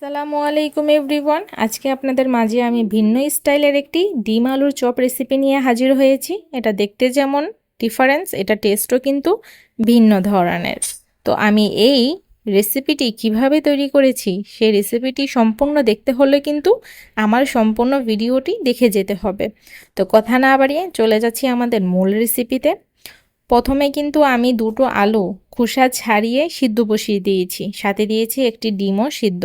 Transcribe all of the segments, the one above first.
আসসালামু আলাইকুম এভরিওয়ান। আজকে আপনাদের মাঝে আমি ভিন্ন স্টাইলের একটি ডিম আলুর চপ রেসিপি নিয়ে হাজির হয়েছি। এটা দেখতে যেমন ডিফারেন্স, এটা টেস্টও কিন্তু ভিন্ন ধরনের। তো আমি এই রেসিপিটি কিভাবে তৈরি করেছি সেই রেসিপিটি সম্পূর্ণ দেখতে হলে কিন্তু আমার সম্পূর্ণ ভিডিওটি দেখে যেতে হবে। তো কথা না বাড়িয়ে চলে যাচ্ছি আমাদের মূল রেসিপিতে। প্রথমে কিন্তু আমি দুটো আলু খোসা ছাড়িয়ে সিদ্ধ বসিয়ে দিয়েছি, সাথে দিয়েছি একটি ডিমও সিদ্ধ।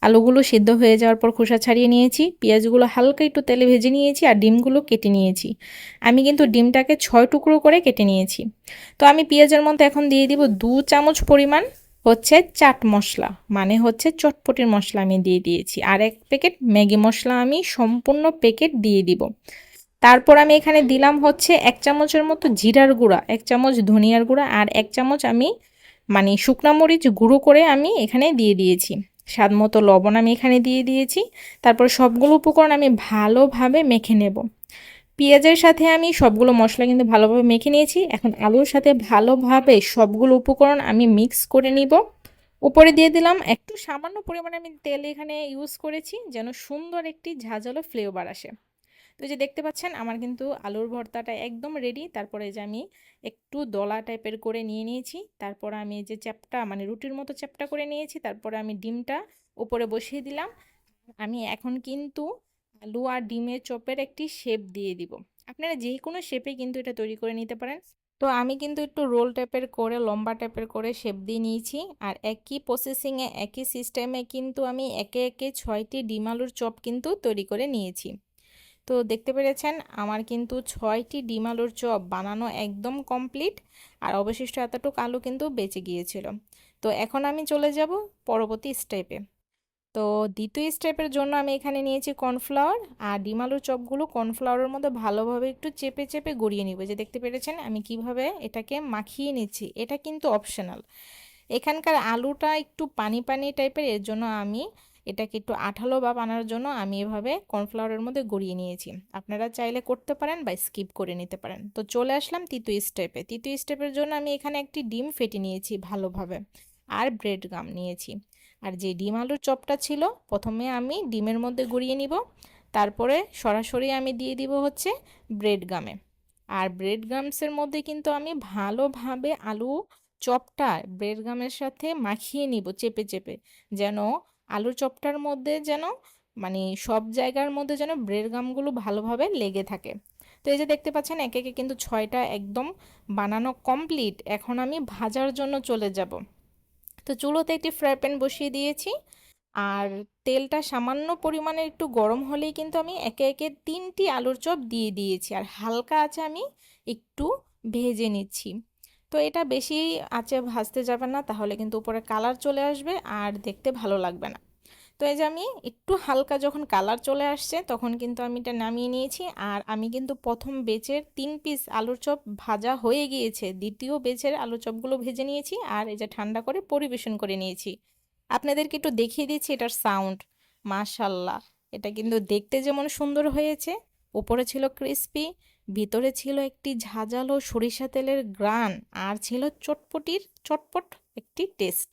আলুগুলো সিদ্ধ হয়ে যাওয়ার পর খোসা ছাড়িয়ে নিয়েছি, পেঁয়াজগুলো হালকা একটু তেলে ভেজে নিয়েছি আর ডিমগুলো কেটে নিয়েছি। আমি কিন্তু ডিমটাকে 6 টুকরো করে কেটে নিয়েছি। তো আমি পেঁয়াজের মধ্যে এখন দিয়ে দিব 2 চামচ পরিমাণ হচ্ছে চাট মশলা, মানে হচ্ছে চটপটির মশলা আমি দিয়ে দিয়েছি। আর 1 প্যাকেট ম্যাগি মশলা আমি সম্পূর্ণ প্যাকেট দিয়ে দিব। তারপর আমি এখানে দিলাম হচ্ছে 1 চামচের মতো জিরার গুঁড়া, 1 চামচ ধনিয়ার গুঁড়া আর 1 চামচ আমি শুকনা মরিচ গুঁড়ো করে আমি এখানে দিয়ে দিয়েছি। স্বাদ মতো লবণ আমি এখানে দিয়ে দিয়েছি। তারপর সবগুলো উপকরণ আমি ভালোভাবে মেখে নেব। পেঁয়াজের সাথে আমি সবগুলো মশলা কিন্তু ভালোভাবে মেখে নিয়েছি। এখন আলুর সাথে ভালোভাবে সবগুলো উপকরণ আমি মিক্স করে নিব। উপরে দিয়ে দিলাম একটু সামান্য পরিমাণে আমি তেল এখানে ইউজ করেছি, যেন সুন্দর একটি ঝাঁঝালো ফ্লেভার আসে। তো যে দেখতে পাচ্ছেন আমার কিন্তু আলুর ভর্তাটা একদম রেডি। তারপরে যে আমি একটু দলা টাইপের করে নিয়ে নিয়েছি। তারপর আমি যে চ্যাপটা রুটির মতো চ্যাপটা করে নিয়েছি। তারপরে আমি ডিমটা উপরে বসিয়ে দিলাম। আমি এখন কিন্তু আলু আর ডিমের চপের একটি শেপ দিয়ে দিব। আপনারা যে কোনো শেপে কিন্তু এটা তৈরি করে নিতে পারেন। তো আমি কিন্তু একটু রোল টাইপের করে লম্বা টাইপের করে শেপ দিয়ে নিয়েছি। আর একই প্রসেসিংয়ে একই সিস্টেমে কিন্তু আমি একে একে 6টি ডিম আলুর চপ কিন্তু তৈরি করে নিয়েছি। তো দেখতে পেরেছেন আমার কিন্তু 6টি ডিম আলুর চপ বানানো একদম কমপ্লিট। আর অবশিষ্ট এতটুকু আলু কিন্তু বেঁচে গিয়েছিল। তো এখন আমি চলে যাব পরবর্তী স্টেপে। তো দ্বিতীয় স্টেপের জন্য আমি এখানে নিয়েছি কর্নফ্লাওয়ার। আর ডিম আলুর চপগুলো কর্নফ্লাওয়ারের মধ্যে ভালোভাবে একটু চেপে চেপে গড়িয়ে নিব। যে দেখতে পেরেছেন আমি কিভাবে এটাকে মাখিয়ে নিচ্ছি, এটা কিন্তু অপশনাল। এখানকার আলুটা একটু পানি পানি টাইপের, এর জন্য আমি এটাকে একটু আঠালো ভাব আনার জন্য আমি এভাবে কর্নফ্লাওয়ারের মধ্যে গড়িয়ে নিয়েছি। আপনারা চাইলে করতে পারেন বা স্কিপ করে নিতে পারেন। তো চলে আসলাম তৃতীয় স্টেপে। তৃতীয় স্টেপের জন্য আমি এখানে একটি ডিম ফেটে নিয়েছি ভালোভাবে, আর ব্রেড গাম নিয়েছি। আর যে ডিম আলুর চপটা ছিল প্রথমে আমি ডিমের মধ্যে গড়িয়ে নিব, তারপরে সরাসরি আমি দিয়ে দিব হচ্ছে ব্রেড গামে। আর ব্রেড গামসের মধ্যে কিন্তু আমি ভালোভাবে আলু চপটা ব্রেড গামের সাথে মাখিয়ে নিব চেপে চেপে, যেন আলুর চপটার মধ্যে যেন সব জায়গার মধ্যে যেন ব্রেড গামগুলো ভালোভাবে লেগে থাকে। তো এই যে দেখতে পাচ্ছেন একে একে কিন্তু 6টা একদম বানানো কমপ্লিট। এখন আমি ভাজার জন্য চলে যাব। তো চুলোতে একটি ফ্রাই প্যান বসিয়ে দিয়েছি। আর তেলটা সামান্য পরিমাণে একটু গরম হলেই কিন্তু আমি একে একে 3টি আলুর চপ দিয়ে দিয়েছি। আর হালকা আছে আমি একটু ভেজে নিচ্ছি। তো এটা বেশি আঁচে ভাজতে যাবে না, তাহলে কিন্তু উপরে কালার চলে আসবে আর দেখতে ভালো লাগবে না। তো এই যে আমি একটু হালকা যখন কালার চলে আসছে তখন কিন্তু আমি এটা নামিয়ে নিয়েছি। আর আমি কিন্তু প্রথম বেচের 3 পিস আলুর চপ ভাজা হয়ে গিয়েছে, দ্বিতীয় বেচের আলুর চপগুলো ভেজে নিয়েছি আর এই যে ঠান্ডা করে পরিবেশন করে নিয়েছি। আপনাদেরকে একটু দেখিয়ে দিচ্ছি এটার সাউন্ড। মাশাল্লাহ, এটা কিন্তু দেখতে যেমন সুন্দর হয়েছে, উপরে ছিল ক্রিস্পি, ভিতরে ছিল একটি ঝাঁঝালো সরিষা তেলের গ্রান, আর ছিল চটপট একটি টেস্ট।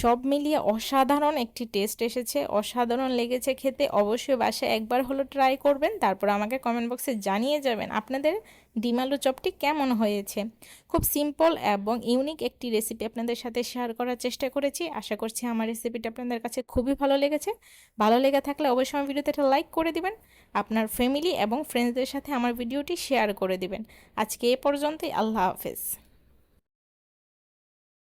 সব মিলিয়ে অসাধারণ একটি টেস্ট এসেছে, অসাধারণ লেগেছে খেতে। অবশ্যই বাসায় একবার হলো ট্রাই করবেন, তারপর আমাকে কমেন্ট বক্সে জানিয়ে যাবেন আপনাদের ডিম আলু চপটি কেমন হয়েছে। খুব সিম্পল এবং ইউনিক একটি রেসিপি আপনাদের সাথে শেয়ার করার চেষ্টা করেছি। আশা করছি আমার রেসিপিটা আপনাদের কাছে খুবই ভালো লেগেছে। ভালো লেগে থাকলে অবশ্যই আমার ভিডিওতে একটা লাইক করে দিবেন। আপনার ফ্যামিলি এবং ফ্রেন্ডসদের সাথে আমার ভিডিওটি শেয়ার করে দিবেন। আজকে এ পর্যন্তই। আল্লাহ হাফেজ।